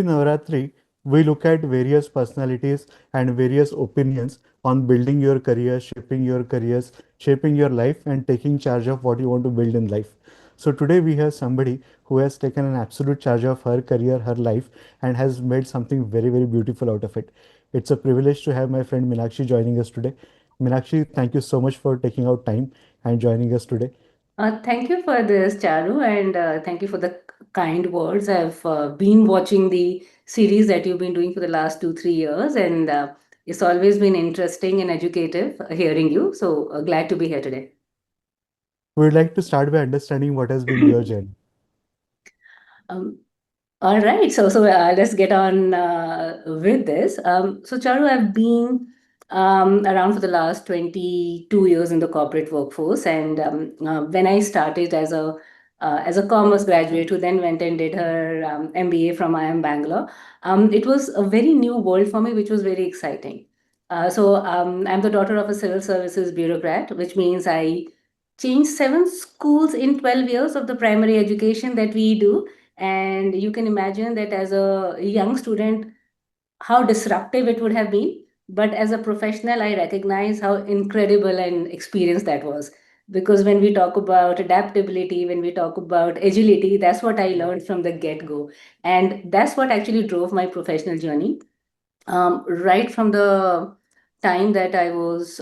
Every Navaratri, we look at various personalities and various opinions on building your career, shaping your careers, shaping your life, and taking charge of what you want to build in life. So today we have somebody who has taken an absolute charge of her career, her life, and has made something very, very beautiful out of it. It's a privilege to have my friend Minaxi joining us today. Minaxi, thank you so much for taking out time and joining us today. Thank you for this, Charu, and thank you for the kind words. I've been watching the series that you've been doing for the last 2, 3 years, and it's always been interesting and educative hearing you. So glad to be here today. We'd like to start by understanding what has been your journey. Um, All right, so let's get on with this. So Charu, I've been around for the last 22 years in the corporate workforce, and when I started as a commerce graduate who then went and did her MBA from IIM Bangalore, it was a very new world for me, which was very exciting. I'm the daughter of a civil services bureaucrat, which means I changed 7 schools in 12 years of the primary education that we do, and you can imagine that as a young student, how disruptive it would have been. But as a professional, I recognize how incredible and experienced that was. Because when we talk about adaptability, when we talk about agility, that's what I learned from the get go. And that's what actually drove my professional journey. Right from the time that I was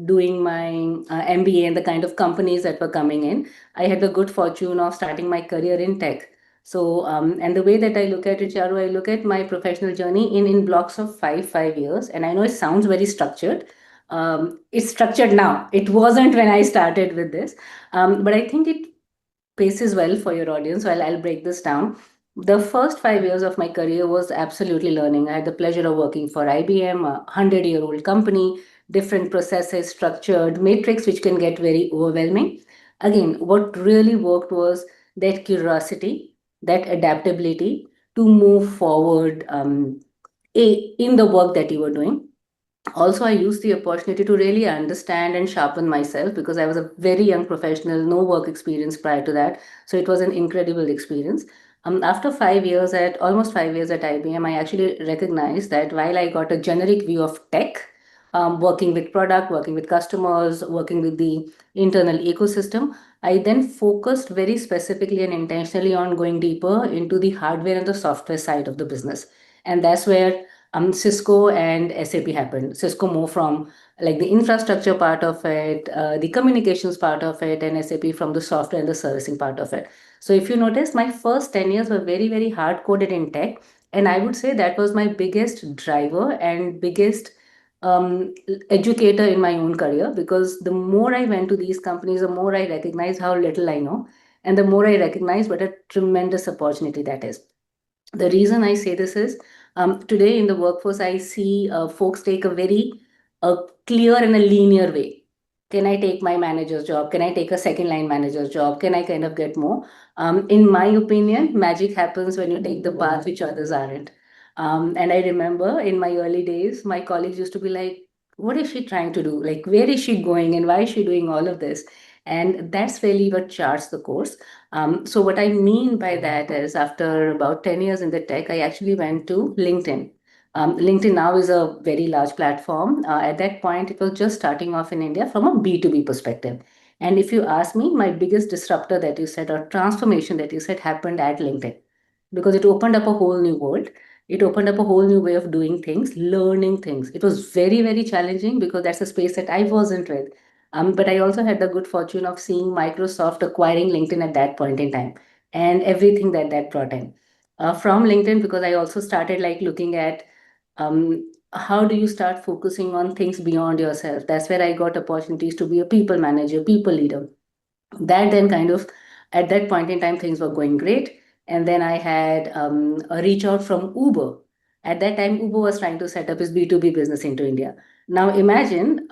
doing my MBA and the kind of companies that were coming in, I had the good fortune of starting my career in tech. And the way that I look at it, Charu, I look at my professional journey in blocks of 5 years. And I know it sounds very structured. It's structured now. It wasn't when I started with this. But I think it paces well for your audience. So I'll break this down. The first 5 years of my career was absolutely learning. I had the pleasure of working for IBM, a 100-year-old company, different processes, structured matrix, which can get very overwhelming. Again, what really worked was that curiosity, that adaptability to move forward in the work that you were doing. Also, I used the opportunity to really understand and sharpen myself because I was a very young professional, no work experience prior to that. So it was an incredible experience. After 5 years at almost 5 years at IBM, I actually recognized that while I got a generic view of tech, working with product, working with customers, working with the internal ecosystem, I then focused very specifically and intentionally on going deeper into the hardware and the software side of the business. And that's where Cisco and SAP happened. Cisco more from like the infrastructure part of it, the communications part of it, and SAP from the software and the servicing part of it. So if you notice, my first 10 years were very, very hard coded in tech. And I would say that was my biggest driver and biggest educator in my own career, because the more I went to these companies, the more I recognized how little I know. And the more I recognize what a tremendous opportunity that is. The reason I say this is today in the workforce, I see folks take a very clear and a linear way. Can I take my manager's job? Can I take a second line manager's job? Can I kind of get more? In my opinion, magic happens when you take the path which others aren't. And I remember in my early days, my colleagues used to be like, what is she trying to do? Like, where is she going and why is she doing all of this? And that's really what charts the course. So what I mean by that is after about 10 years in the tech, I actually went to LinkedIn. LinkedIn now is a very large platform. At that point, it was just starting off in India from a B2B perspective. And if you ask me, my biggest disruptor that you said or transformation that you said happened at LinkedIn because it opened up a whole new world. It opened up a whole new way of doing things, learning things. It was very, very challenging because that's a space that I wasn't with. But I also had the good fortune of seeing Microsoft acquiring LinkedIn at that point in time and everything that that brought in. From LinkedIn, because I also started like looking at how do you start focusing on things beyond yourself. That's where I got opportunities to be a people manager, people leader. That then kind of at that point in time things were going great, and then I had a reach out from Uber. At that time Uber was trying to set up his B2B business into India. Now imagine,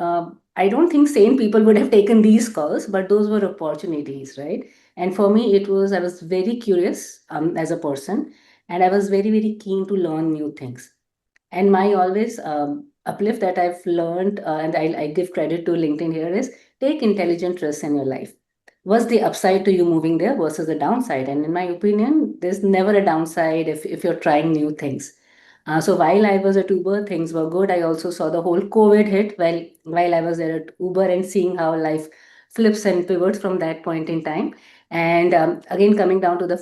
I don't think sane people would have taken these calls, but those were opportunities, right? And for me it was, I was very curious as a person, and I was very, very keen to learn new things. And my always uplift that I've learned, and I give credit to LinkedIn here, is take intelligent risks in your life. what's the upside to you moving there versus the downside? And in my opinion, there's never a downside if you're trying new things. So while I was at Uber, things were good. I also saw the whole COVID hit while I was there at Uber and seeing how life flips and pivots from that point in time. And again, coming down to the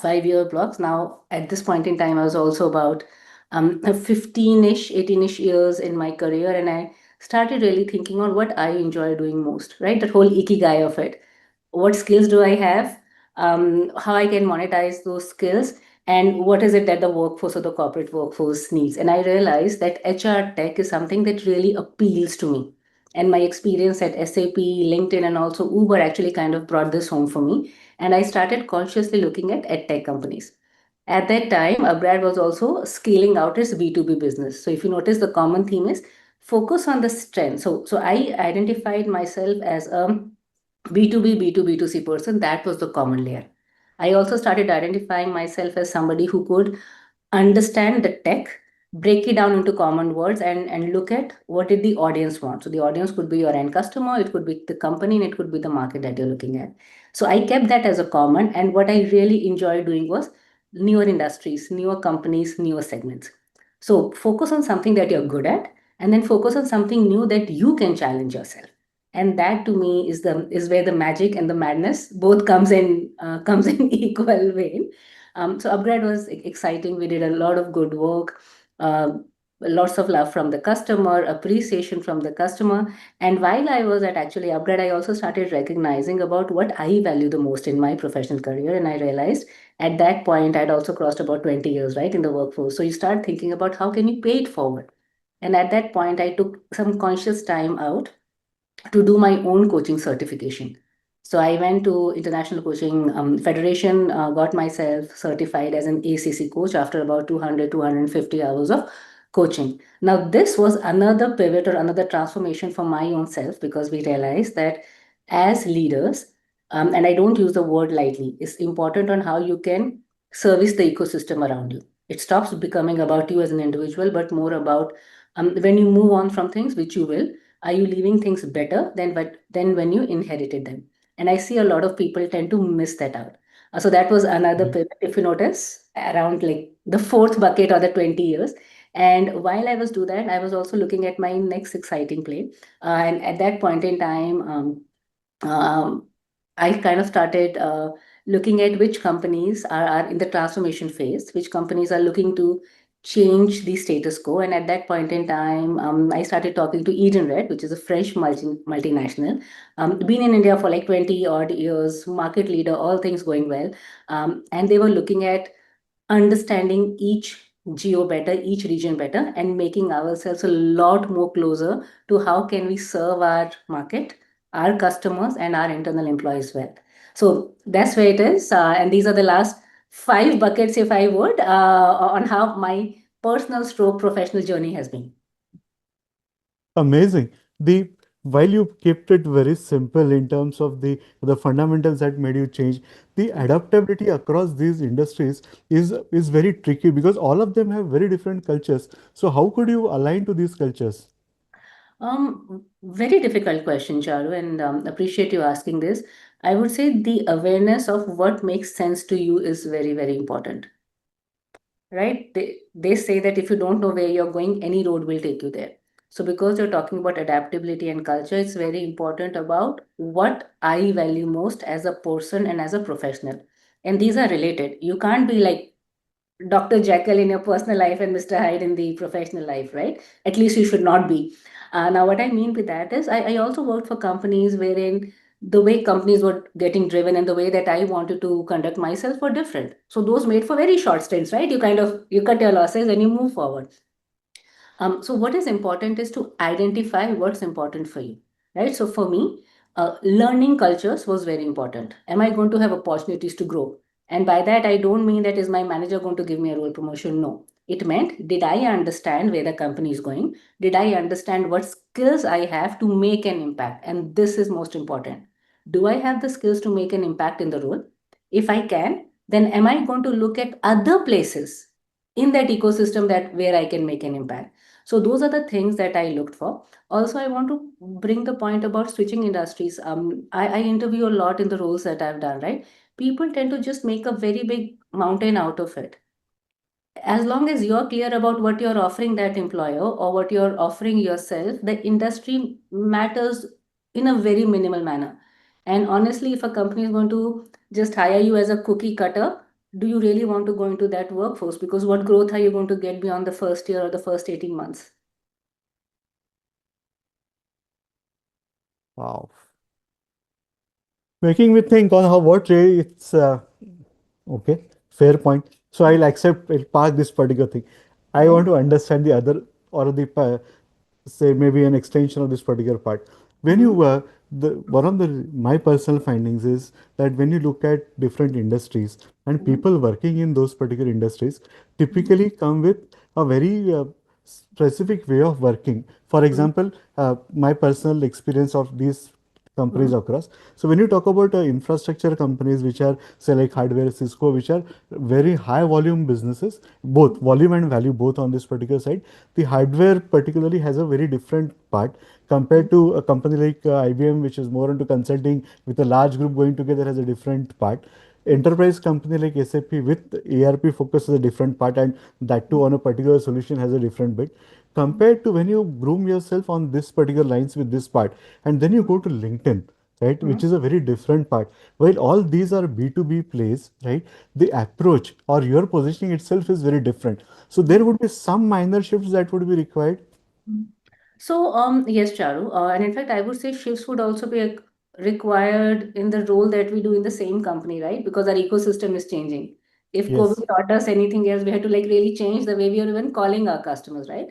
5-year blocks. Now, at this point in time, I was also about 15-ish, 18-ish years in my career, and I started really thinking on what I enjoy doing most, right? That whole ikigai of it. What skills do I have? How I can monetize those skills, and what is it that the workforce or the corporate workforce needs? And I realized that HR tech is something that really appeals to me. And my experience at SAP, LinkedIn, and also Uber actually kind of brought this home for me, and I started consciously looking at edtech companies. At that time, Upgrad was also scaling out its B2B business. So if you notice, the common theme is focus on the strength. So I identified myself as a B2B, B2B, B2C person. That was the common layer. I also started identifying myself as somebody who could understand the tech, break it down into common words, and look at what did the audience want. So the audience could be your end customer, it could be the company, and it could be the market that you're looking at. So I kept that as a common, and what I really enjoyed doing was newer industries, newer companies, newer segments. So focus on something that you're good at, and then focus on something new that you can challenge yourself. And that to me is where the magic and the madness both comes in equal vein. So Upgrade was exciting. We did a lot of good work, uh, lots of love from the customer, appreciation from the customer. And while I was at actually Upgrade, I also started recognizing about what I value the most in my professional career. And I realized at that point, I'd also crossed about 20 years, right, in the workforce. So you start thinking about how can you pay it forward. And at that point, I took some conscious time out to do my own coaching certification. So I went to International Coaching Federation, got myself certified as an ACC coach after about 250 hours of coaching. Now, this was another pivot or another transformation for my own self because we realized that as leaders, and I don't use the word lightly, it's important on how you can service the ecosystem around you. It stops becoming about you as an individual, but more about when you move on from things, which you will, are you leaving things better than when you inherited them? And I see a lot of people tend to miss that out. So that was another Mhm. pivot, if you notice, around like the fourth bucket or the 20 years. And while I was do that, I was also looking at my next exciting play. And at that point in time, um, I kind of started looking at which companies are in the transformation phase, which companies are looking to change the status quo. And at that point in time, I started talking to Edenred, which is a French multinational, been in India for like 20 odd years, market leader, all things going well. And they were looking at understanding each geo better, each region better, and making ourselves a lot more closer to how can we serve our market, our customers, and our internal employees well. So that's where it is. And these are the last five buckets, if I would, on how my personal stroke professional journey has been. Amazing. The while you kept it very simple in terms of the fundamentals that made you change, the adaptability across these industries is very tricky because all of them have very different cultures. So how could you align to these cultures? Very difficult question, Charu, and appreciate you asking this. I would say the awareness of what makes sense to you is very, very important, right? They say that if you don't know where you're going, any road will take you there. So because you're talking about adaptability and culture, it's very important about what I value most as a person and as a professional. And these are related. You can't be like Dr. Jekyll in your personal life and Mr. Hyde in the professional life, right? At least you should not be. Now, what I mean by that is, I also worked for companies wherein the way companies were getting driven and the way that I wanted to conduct myself were different. So those made for very short stints, right? You kind of you cut your losses and you move forward. So what is important is to identify what's important for you, right? So for me, learning cultures was very important. Am I going to have opportunities to grow? And by that, I don't mean that is my manager going to give me a role promotion. No. It meant, did I understand where the company is going? Did I understand what skills I have to make an impact? And this is most important. Do I have the skills to make an impact in the role? If I can, then am I going to look at other places in that ecosystem that where I can make an impact? So those are the things that I looked for. Also, I want to bring the point about switching industries. I interview a lot in the roles that I've done, right? People tend to just make a very big mountain out of it. As long as you're clear about what you're offering that employer or what you're offering yourself, the industry matters in a very minimal manner. And honestly, if a company is going to just hire you as a cookie cutter, do you really want to go into that workforce? Because what growth are you going to get beyond the first year or the first 18 months? Wow. Making me think on how what really it's okay, fair point. So I'll accept, I'll park this particular thing. I Right? want to understand the other or the say maybe an extension of this particular part. When Mm-hmm. you the one of the my personal findings is that when you look at different industries and Mm-hmm. people working in those particular industries Mm-hmm. typically come with a very specific way of working. For example, my personal experience of these companies Mm-hmm. across. So when you talk about infrastructure companies, which are say like hardware, Cisco, which are very high volume businesses, both volume and value, both on this particular side. The hardware particularly has a very different part compared to a company like IBM, which is more into consulting with a large group going together, has a different part. Enterprise company like SAP with ERP focus is a different part, and that too on a particular solution has a different bit. Compared to when you groom yourself on this particular lines with this part, and then you go to LinkedIn, right, which is a very different part. While all these are B2B plays, right, the approach or your positioning itself is very different. So there would be some minor shifts that would be required. Mm. So, yes, Charu, and in fact, I would say shifts would also be required in the role that we do in the same company, right? Because our ecosystem is changing. If Yes. COVID taught us anything else, we had to like really change the way we are even calling our customers, right?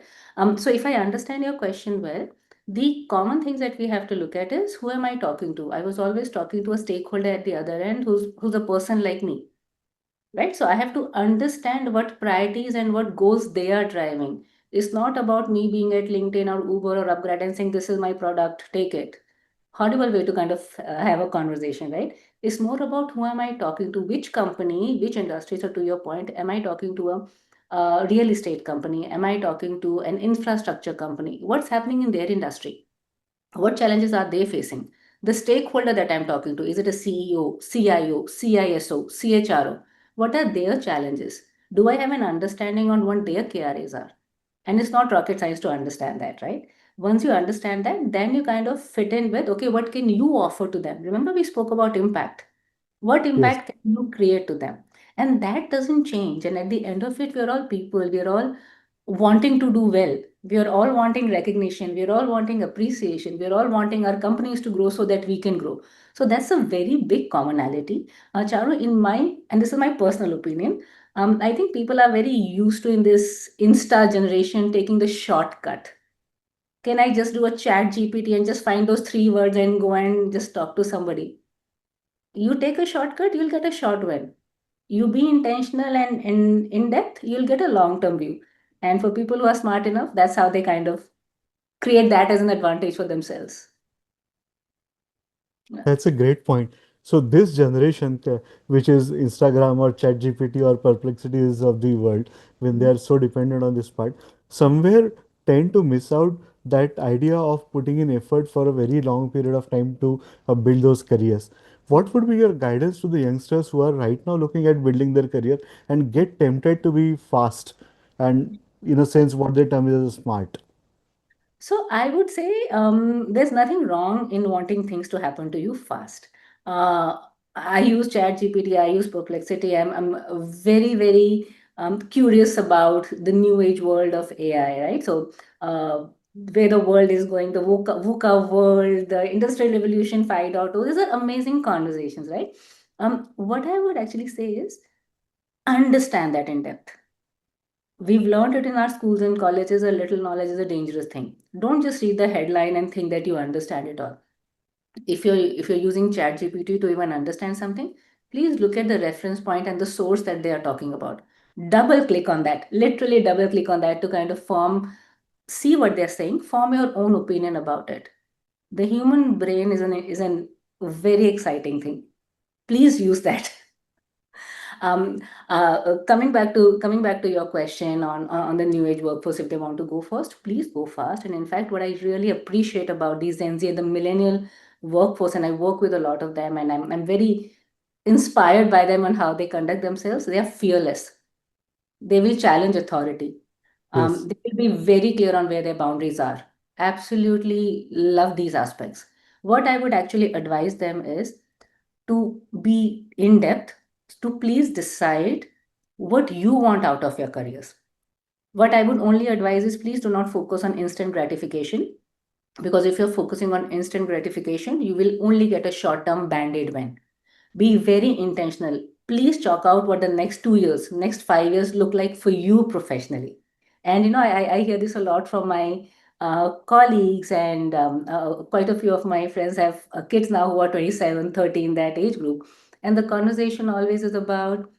So if I understand your question well, the common things that we have to look at is who am I talking to? I was always talking to a stakeholder at the other end who's a person like me, right? So I have to understand what priorities and what goals they are driving. It's not about me being at LinkedIn or Uber or Upgrade and saying this is my product, take it. Horrible way to kind of have a conversation, right? It's more about who am I talking to, which company, which industry. So to your point, am I talking to a real estate company, am I talking to an infrastructure company, what's happening in their industry, what challenges are they facing, the stakeholder that I'm talking to, is it a CEO, CIO, CISO, CHRO, what are their challenges, do I have an understanding on what their KRAs are? And it's not rocket science to understand that, right? Once you understand that, then you kind of fit in with, okay, what can you offer to them? Remember we spoke about impact. What Yes. impact can you create to them? And that doesn't change, and at the end of it, we're all people, we're all wanting to do well. We are all wanting recognition. We are all wanting appreciation. We are all wanting our companies to grow so that we can grow. So that's a very big commonality. Charu, in my, and this is my personal opinion, I think people are very used to in this Insta generation taking the shortcut. Can I just do a chat GPT and just find those three words and go and just talk to somebody? You take a shortcut, you'll get a short win. You be intentional and in depth, you'll get a long term view. And for people who are smart enough, that's how they kind of create that as an advantage for themselves. Yeah. That's a great point. So this generation, which is Instagram or ChatGPT or Perplexities of the world, when they Mhm. are so dependent on this part, somewhere tend to miss out that idea of putting in effort for a very long period of time to build those careers. What would be your guidance to the youngsters who are right now looking at building their career and get tempted to be fast and, in a sense, what they term as smart? So I would say there's nothing wrong in wanting things to happen to you fast. Uh, I use ChatGPT, I use Perplexity. I'm very, very curious about the new age world of AI, right? So where the world is going, the VUCA world, the Industrial Revolution 5.0, these are amazing conversations, right? What I would actually say is understand that in depth. We've learned it in our schools and colleges, a little knowledge is a dangerous thing. Don't just read the headline and think that you understand it all. If you're using ChatGPT to even understand something, please look at the reference point and the source that they are talking about. Double click on that, literally double click on that to kind of see what they're saying, form your own opinion about it. The human brain is an very exciting thing. Please use that. Um, coming back to your question on the new age workforce, if they want to go first, please go fast. And in fact, what I really appreciate about these Gen Z and the millennial workforce, and I work with a lot of them, and I'm very inspired by them on how they conduct themselves. They are fearless. They will challenge authority. Yes. They will be very clear on where their boundaries are. Absolutely love these aspects. What I would actually advise them is to be in depth, to please decide what you want out of your careers. What I would only advise is please do not focus on instant gratification, because if you're focusing on instant gratification, you will only get a short term band aid win. Be very intentional. Please chalk out what the next 2 years, next 5 years look like for you professionally. And I hear this a lot from my colleagues, and quite a few of my friends have kids now who are 27, 30, in that age group. And the conversation always is about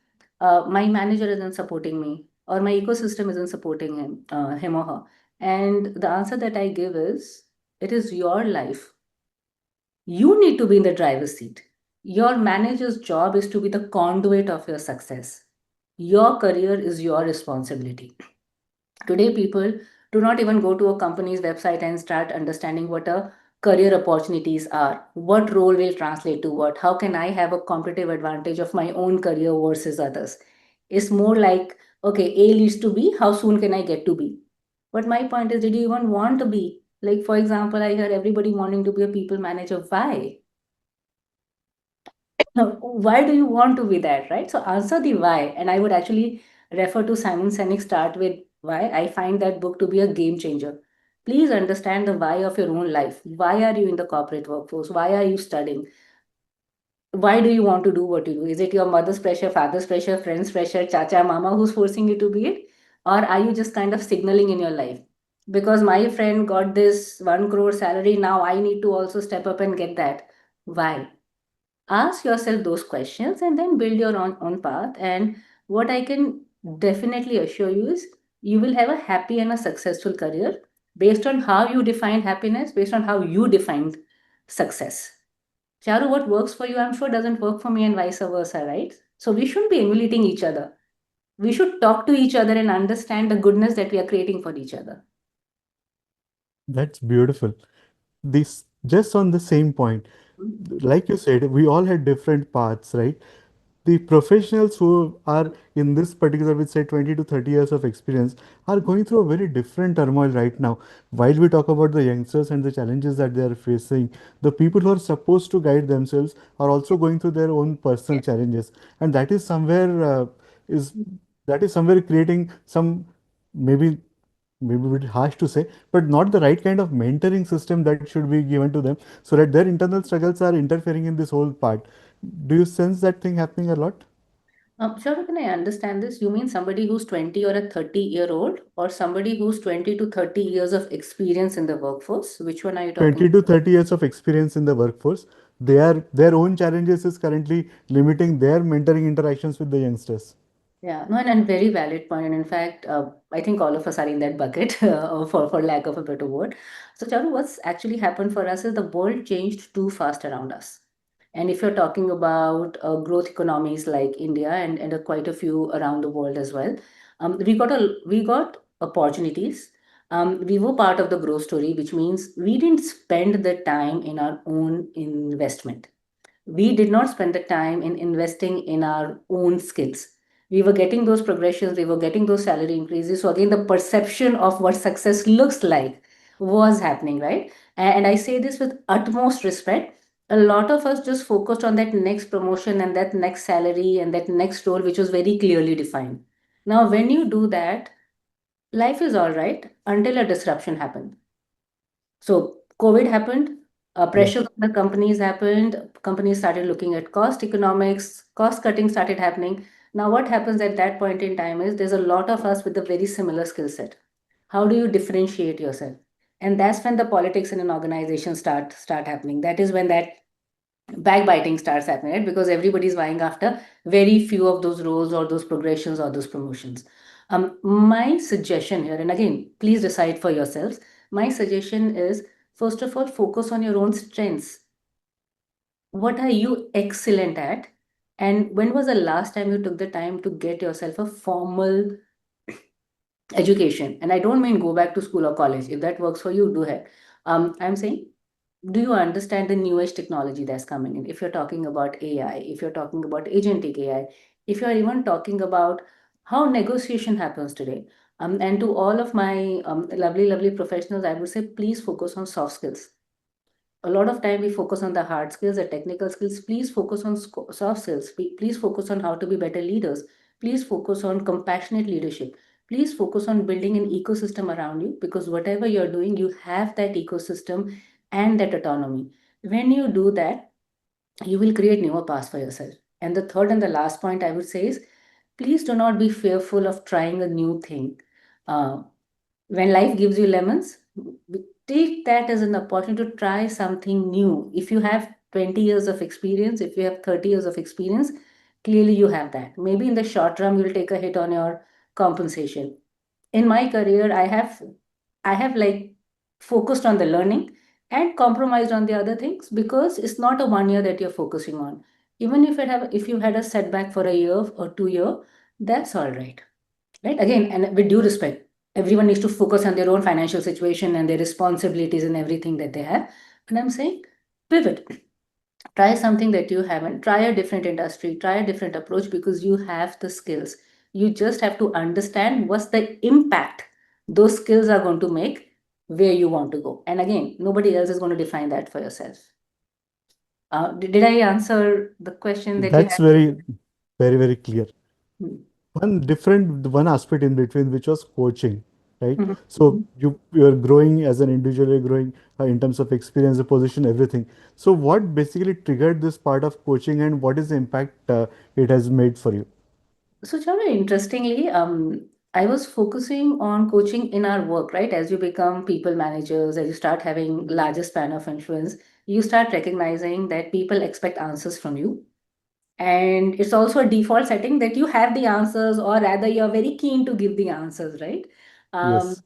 my manager isn't supporting me, or my ecosystem isn't supporting him or her. And the answer that I give is, it is your life. You need to be in the driver's seat. Your manager's job is to be the conduit of your success. Your career is your responsibility. Today, people do not even go to a company's website and start understanding what a career opportunities are, what role will translate to what, how can I have a competitive advantage of my own career versus others. It's more like, okay, A leads to B, how soon can I get to B? But my point is, did you even want to be? Like, for example, I hear everybody wanting to be a people manager. Why? No, why do you want to be that, right? So answer the why. And I would actually refer to Simon Sinek, Start With Why. I find that book to be a game changer. Please understand the why of your own life. Why are you in the corporate workforce? Why are you studying? Why do you want to do what you do? Is it your mother's pressure, father's pressure, friends' pressure, chacha, mama who's forcing you to be it? Or are you just kind of signaling in your life? Because my friend got this 1 crore salary, now I need to also step up and get that. Why? Ask yourself those questions and then build your own path. And what I can definitely assure you is, you will have a happy and a successful career based on how you define happiness, based on how you defined success. Charu, what works for you, I'm sure, doesn't work for me, and vice versa, right? So we shouldn't be emulating each other. We should talk to each other and understand the goodness that we are creating for each other. That's beautiful. This just on the same point, like you said, we all had different paths, right? The professionals who are in this particular, with say 20 to 30 years of experience, are going through a very different turmoil right now. While we talk about the youngsters and the challenges that they are facing, the people who are supposed to guide themselves are also going through their own personal challenges, and that is somewhere is that is somewhere creating some, maybe maybe a bit harsh to say, but not the right kind of mentoring system that should be given to them, so that their internal struggles are interfering in this whole part. Do you sense that thing happening a lot? Sure, can I understand this? You mean somebody who's 20 or a 30-year-old, or somebody who's 20 to 30 years of experience in the workforce? Which one are you talking 20 to 30 years of experience in the workforce, their own challenges is currently limiting their mentoring interactions with the youngsters. Yeah, no, and very valid point. And in fact, I think all of us are in that bucket, for lack of a better word. So, Charu, what's actually happened for us is the world changed too fast around us. And if you're talking about growth economies like India, and quite a few around the world as well, we got opportunities. We were part of the growth story, which means we didn't spend the time in our own investment. We did not spend the time in investing in our own skills. We were getting those progressions, we were getting those salary increases. So again, the perception of what success looks like was happening, right? And I say this with utmost respect. A lot of us just focused on that next promotion and that next salary and that next role, which was very clearly defined. Now, when you do that, life is all right until a disruption happens. So COVID happened, Yeah. pressure on the companies happened, companies started looking at cost economics, cost cutting started happening. Now, what happens at that point in time is, there's a lot of us with a very similar skill set. How do you differentiate yourself? And that's when the politics in an organization start happening. That is when that backbiting starts happening, right? Because everybody's vying after very few of those roles or those progressions or those promotions. My suggestion here, and again, please decide for yourselves. My suggestion is, first of all, focus on your own strengths. What are you excellent at? And when was the last time you took the time to get yourself a formal education? And I don't mean go back to school or college. If that works for you, do it. I'm saying, do you understand the newest technology that's coming in? If you're talking about AI, if you're talking about agentic AI, if you're even talking about how negotiation happens today. And to all of my lovely, lovely professionals, I would say please focus on soft skills. A lot of time we focus on the hard skills, the technical skills. Please focus on soft skills. Please focus on how to be better leaders. Please focus on compassionate leadership. Please focus on building an ecosystem around you, because whatever you're doing, you have that ecosystem and that autonomy. When you do that, you will create newer paths for yourself. And the third and the last point I would say is, please do not be fearful of trying a new thing. Uh, when life gives you lemons, take that as an opportunity to try something new. If you have 20 years of experience, if you have 30 years of experience, clearly you have that. Maybe in the short run, you'll take a hit on your compensation. In my career, I have like focused on the learning and compromised on the other things, because it's not a 1 year that you're focusing on. Even if you had a setback for a year or 2 year, that's all right. Right? Again, and with due respect, everyone needs to focus on their own financial situation and their responsibilities and everything that they have. And I'm saying, pivot. Try something that you haven't. Try a different industry. Try a different approach, because you have the skills. You just have to understand what's the impact those skills are going to make where you want to go. And again, nobody else is going to define that for yourself. Did I answer the question that you That's had? very clear. One aspect in between, which was coaching, right? Mhm. So you're growing as an individual, you're growing in terms of experience, the position, everything. So what basically triggered this part of coaching, and what is the impact it has made for you? So, Chana, interestingly, I was focusing on coaching in our work, right? As you become people managers, as you start having larger span of influence, you start recognizing that people expect answers from you. And it's also a default setting that you have the answers, or rather, you're very keen to give the answers, right? Um, Yes,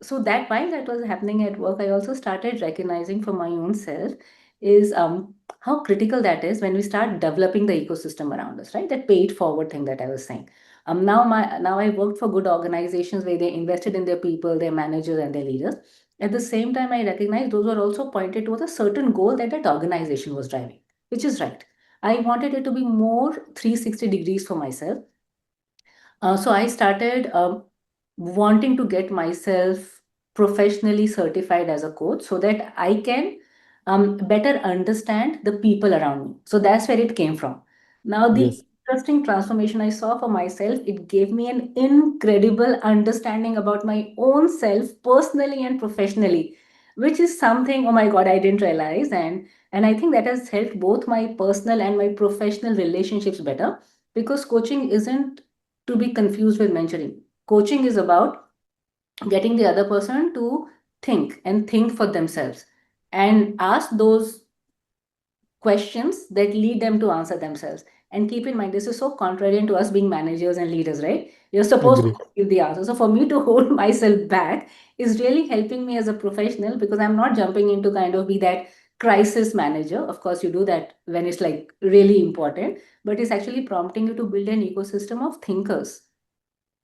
so that while that was happening at work, I also started recognizing for my own self is how critical that is when we start developing the ecosystem around us, right? That pay it forward thing that I was saying. Now I worked for good organizations where they invested in their people, their managers, and their leaders. At the same time, I recognized those were also pointed towards a certain goal that that organization was driving, which is right. I wanted it to be more 360 degrees for myself. So I started wanting to get myself professionally certified as a coach so that I can better understand the people around me. So that's where it came from. Now, the yes, interesting transformation I saw for myself, it gave me an incredible understanding about my own self personally and professionally, which is something, oh my God, I didn't realize. And I think that has helped both my personal and my professional relationships better, because coaching isn't to be confused with mentoring. Coaching is about getting the other person to think for themselves and ask those questions that lead them to answer themselves. And keep in mind, this is so contrarian to us being managers and leaders, right? You're supposed to agree. give the answer. So for me to hold myself back is really helping me as a professional, because I'm not jumping in to kind of be that crisis manager. Of course, you do that when it's like really important, but it's actually prompting you to build an ecosystem of thinkers,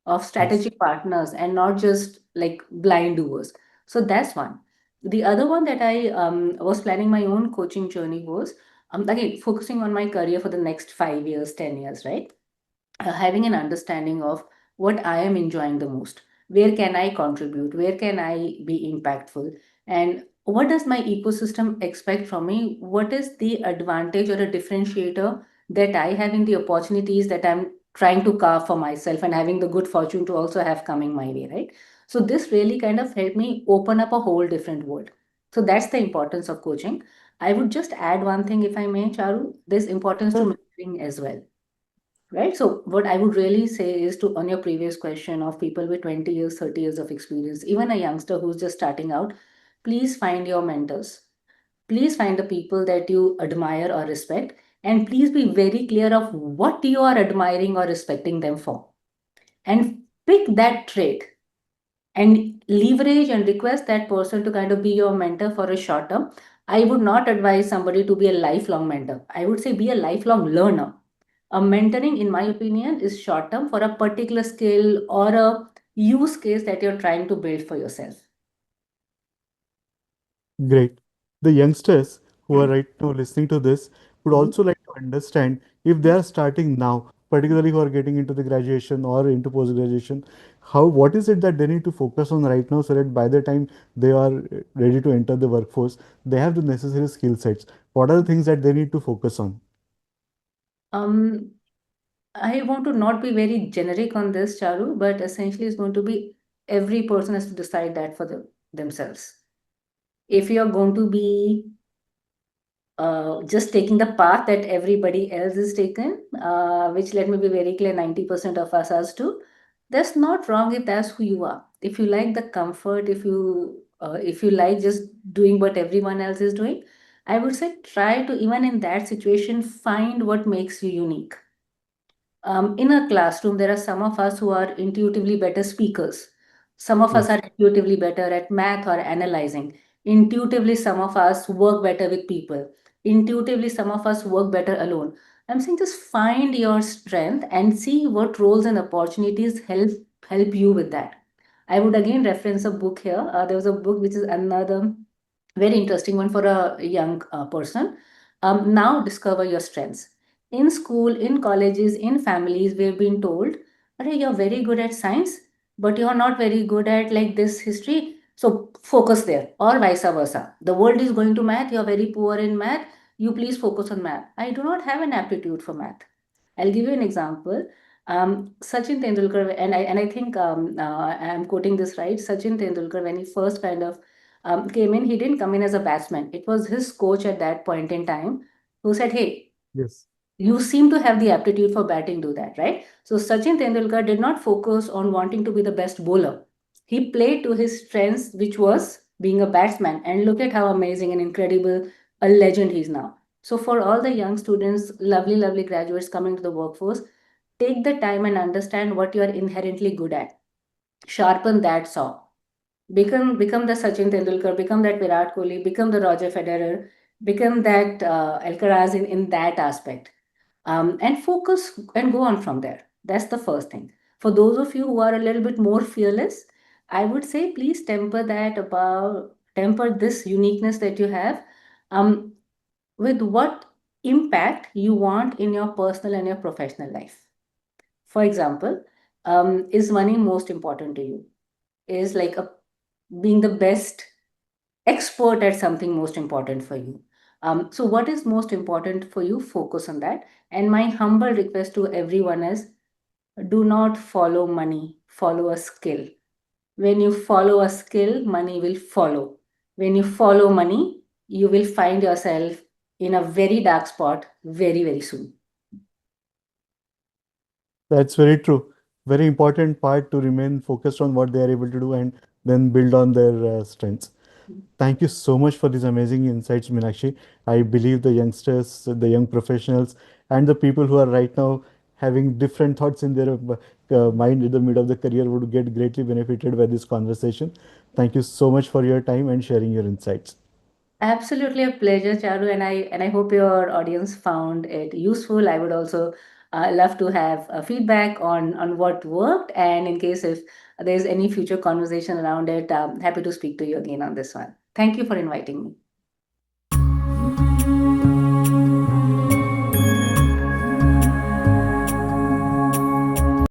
of Yes. strategic partners, and not just like blind doers. So that's one. The other one that I was planning my own coaching journey was, again, focusing on my career for the next 5 years, 10 years, right? Having an understanding of what I am enjoying the most. Where can I contribute? Where can I be impactful? And what does my ecosystem expect from me? What is the advantage or a differentiator that I have in the opportunities that I'm trying to carve for myself and having the good fortune to also have coming my way, right? So this really kind of helped me open up a whole different world. So that's the importance of coaching. I would just add one thing, if I may, Charu. There's importance to Sure. mentoring as well. Right. So what I would really say is, to on your previous question of people with 20 years, 30 years of experience, even a youngster who's just starting out, please find your mentors. Please find the people that you admire or respect, and please be very clear of what you are admiring or respecting them for. And pick that trait and leverage and request that person to kind of be your mentor for a short term. I would not advise somebody to be a lifelong mentor. I would say be a lifelong learner. A mentoring, in my opinion, is short term for a particular skill or a use case that you're trying to build for yourself. Great. The youngsters who are right now listening to this would Mhm. also like to understand if they are starting now, particularly who are getting into the graduation or into post graduation, how what is it that they need to focus on right now so that by the time they are ready to enter the workforce, they have the necessary skill sets. What are the things that they need to focus on? Um, I want to not be very generic on this, Charu, but essentially it's going to be every person has to decide that for themselves. If you're going to be just taking the path that everybody else is taken, which let me be very clear, 90% of us do, that's not wrong if that's who you are. If you like the comfort, if you like just doing what everyone else is doing, I would say try to, even in that situation, find what makes you unique. In a classroom, there are some of us who are intuitively better speakers. Some of us Yes. are intuitively better at math or analyzing. Intuitively, some of us work better with people. Intuitively, some of us work better alone. I'm saying just find your strength and see what roles and opportunities help you with that. I would again reference a book here. There was a book which is another very interesting one for a young person. Now discover your strengths. In school, in colleges, in families, we've been told, "Arey, you're very good at science, but you're not very good at like this history. So focus there," or vice versa. The world is going to math, you're very poor in math, you please focus on math. I do not have an aptitude for math. I'll give you an example. Sachin Tendulkar, and I think I'm quoting this right. Sachin Tendulkar, when he first kind of came in, he didn't come in as a batsman. It was his coach at that point in time who said, "Hey, Yes. you seem to have the aptitude for batting, do that," right? So Sachin Tendulkar did not focus on wanting to be the best bowler. He played to his strengths, which was being a batsman. And look at how amazing and incredible a legend he's now. So for all the young students, lovely, lovely graduates coming to the workforce, take the time and understand what you are inherently good at. Sharpen that saw. Become the Sachin Tendulkar, become that Virat Kohli, become the Roger Federer, become that Alcaraz in that aspect, and focus and go on from there. That's the first thing. For those of you who are a little bit more fearless, I would say please temper this uniqueness that you have, um, with what impact you want in your personal and your professional life. For example, is money most important to you? Is like a being the best expert at something most important for you? So what is most important for you? Focus on that. And my humble request to everyone is, do not follow money, follow a skill. When you follow a skill, money will follow. When you follow money, you will find yourself in a very dark spot very, very soon. That's very true. Very important part to remain focused on what they are able to do and then build on their strengths. Thank you so much for these amazing insights, Minakshi. I believe the youngsters, the young professionals, and the people who are right now having different thoughts in their mind in the middle of the career would get greatly benefited by this conversation. Thank you so much for your time and sharing your insights. Absolutely a pleasure, Charu, and I hope your audience found it useful. I would also love to have feedback on what worked, and in case if there's any future conversation around it, happy to speak to you again on this one. Thank you for inviting me.